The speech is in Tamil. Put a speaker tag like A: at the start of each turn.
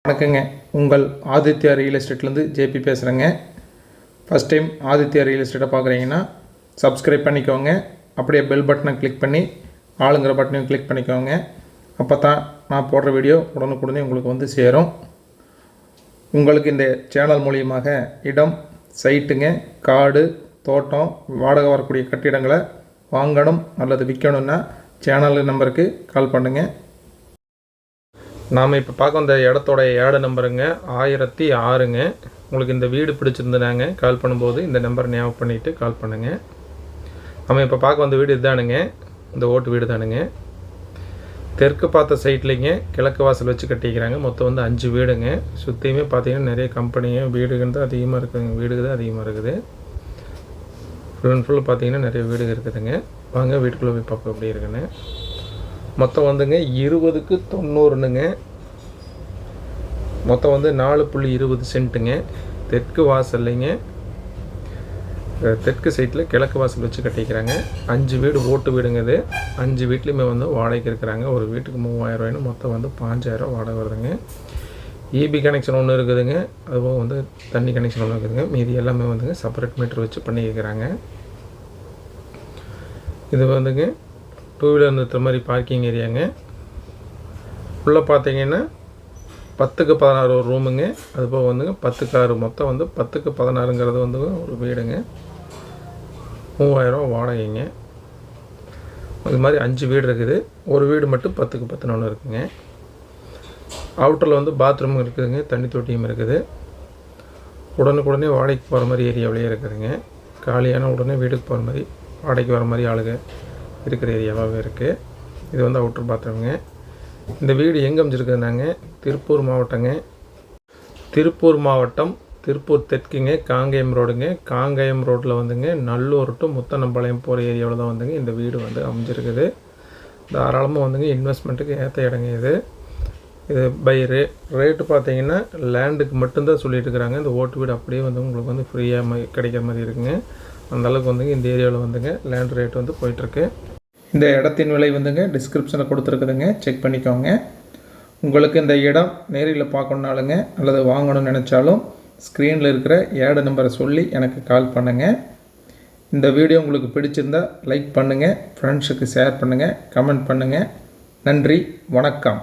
A: வணக்கங்க. உங்கள் ஆதித்யா ரியல் எஸ்டேட்லேருந்து ஜேபி பேசுகிறேங்க. ஃபஸ்ட் டைம் ஆதித்யா ரியல் எஸ்டேட்டை பார்க்குறீங்கன்னா சப்ஸ்கிரைப் பண்ணிக்கோங்க. அப்படியே பெல் பட்டனை கிளிக் பண்ணி ஆளுங்கிற பட்டனையும் கிளிக் பண்ணிக்கோங்க. அப்போ தான் நான் போடுற வீடியோ உடனுக்குடனே உங்களுக்கு வந்து சேரும். உங்களுக்கு இந்த சேனல் மூலியமாக இடம், சைட்டுங்க, காடு, தோட்டம், வாடகை வரக்கூடிய கட்டிடங்களை வாங்கணும் அல்லது விற்கணுன்னா சேனல் நம்பருக்கு கால் பண்ணுங்கள். நாம் இப்போ பார்க்க வந்த இடத்தோட ஏடு நம்பருங்க 1006ங்க. உங்களுக்கு இந்த வீடு பிடிச்சிருந்துனாங்க கால் பண்ணும்போது இந்த நம்பரை ஞாபகம் பண்ணிவிட்டு கால் பண்ணுங்கள். நம்ம இப்போ பார்க்க வந்த வீடு இதுதானுங்க, இந்த ஓட்டு வீடு தானுங்க. தெற்கு பார்த்த சைட்லேங்க கிழக்கு வாசல் வச்சு கட்டிக்கிறாங்க. மொத்தம் வந்து 5 வீடுங்க. சுற்றியுமே பார்த்தீங்கன்னா நிறைய கம்பெனிங்க வீடுகள் தான் அதிகமாக இருக்குதுங்க. வீடு தான் அதிகமாக இருக்குது. ஃபுல் அண்ட் ஃபுல் பார்த்தீங்கன்னா நிறைய வீடு இருக்குதுங்க. வாங்க வீட்டுக்குள்ளே போய் பார்ப்போம் எப்படி இருக்குன்னு. மொத்தம் வந்துங்க 20க்கு 90ங்க. மொத்தம் வந்து 4.20 சென்ட்டுங்க. தெற்கு வாசல்லைங்க, தெற்கு சைட்டில் கிழக்கு வாசல் வச்சு கட்டிக்கிறாங்க. 5 வீடு ஓட்டு வீடுங்க. இது 5 வீட்லேயுமே வந்து வாடகைக்கு இருக்கிறாங்க. ஒரு வீட்டுக்கு 3000 ரூபாய்னு மொத்தம் வந்து 5000 வாடகை வருதுங்க. இபி கனெக்ஷன் ஒன்று இருக்குதுங்க. அதுவும் வந்து தண்ணி கனெக்ஷன் ஒன்று இருக்குதுங்க. மீதி எல்லாமே வந்துங்க செப்பரேட் மீட்டர் வச்சு பண்ணியிருக்கிறாங்க. இது வந்துங்க 2 வீலர் நிறுத்துற மாதிரி பார்க்கிங் ஏரியாங்க. உள்ளே பார்த்தீங்கன்னா 10க்கு 16 ஒரு ரூமுங்க. அதுபோக வந்துங்க 10க்கு 6 மொத்தம் வந்து 10க்கு 16ங்கிறது வந்து ஒரு வீடுங்க. 3000 வாடகைங்க. அது மாதிரி 5 வீடு இருக்குது. ஒரு வீடு மட்டும் 10க்கு 10 இருக்குங்க. அவுட்டரில் வந்து பாத்ரூம் இருக்குதுங்க, தண்ணி தொட்டியும் இருக்குது. உடனுக்குடனே வாடகைக்கு போகிற மாதிரி ஏரியாவிலேயே இருக்குதுங்க. காலியான உடனே வீட்டுக்கு போகிற மாதிரி வாடகைக்கு வர மாதிரி ஆளுங்க இருக்கிற ஏரியாவாகவே இருக்குது. இது வந்து அவுட்டர் பாத்ரூமுங்க. இந்த வீடு எங்கே அமைஞ்சிருக்குதுனாங்க, திருப்பூர் மாவட்டங்க. திருப்பூர் மாவட்டம், திருப்பூர் தெற்குங்க, காங்கேயம் ரோடுங்க. காங்கேயம் ரோட்டில் வந்துங்க நல்லூர் டு முத்தனம்பாளையம் போகிற ஏரியாவில் தான் வந்துங்க இந்த வீடு வந்து அமைஞ்சிருக்குது. தாராளமாக வந்துங்க இன்வெஸ்ட்மெண்ட்டுக்கு ஏற்ற இடங்க இது. இது பை ரேட்டு பார்த்தீங்கன்னா லேண்டுக்கு மட்டும்தான் சொல்லிட்டு இருக்கிறாங்க. இந்த ஓட்டு வீடு அப்படியே வந்து உங்களுக்கு வந்து ஃப்ரீயாக கிடைக்கிற மாதிரி இருக்குங்க. அந்தளவுக்கு வந்துங்க இந்த ஏரியாவில் வந்துங்க லேண்ட் ரேட் வந்து போயிட்டுருக்கு. இந்த இடத்தின் விலை வந்துங்க டிஸ்கிரிப்ஷனில் கொடுத்துருக்குதுங்க, செக் பண்ணிக்கோங்க. உங்களுக்கு இந்த இடம் நேரில் பார்க்கணுனாலுங்க அல்லது வாங்கணும்னு நினச்சாலும் ஸ்க்ரீனில் இருக்கிற ஏடு நம்பரை சொல்லி எனக்கு கால் பண்ணுங்கள். இந்த வீடியோ உங்களுக்கு பிடிச்சிருந்தால் லைக் பண்ணுங்கள், ஃப்ரெண்ட்ஸுக்கு ஷேர் பண்ணுங்கள், கமெண்ட் பண்ணுங்கள். நன்றி, வணக்கம்.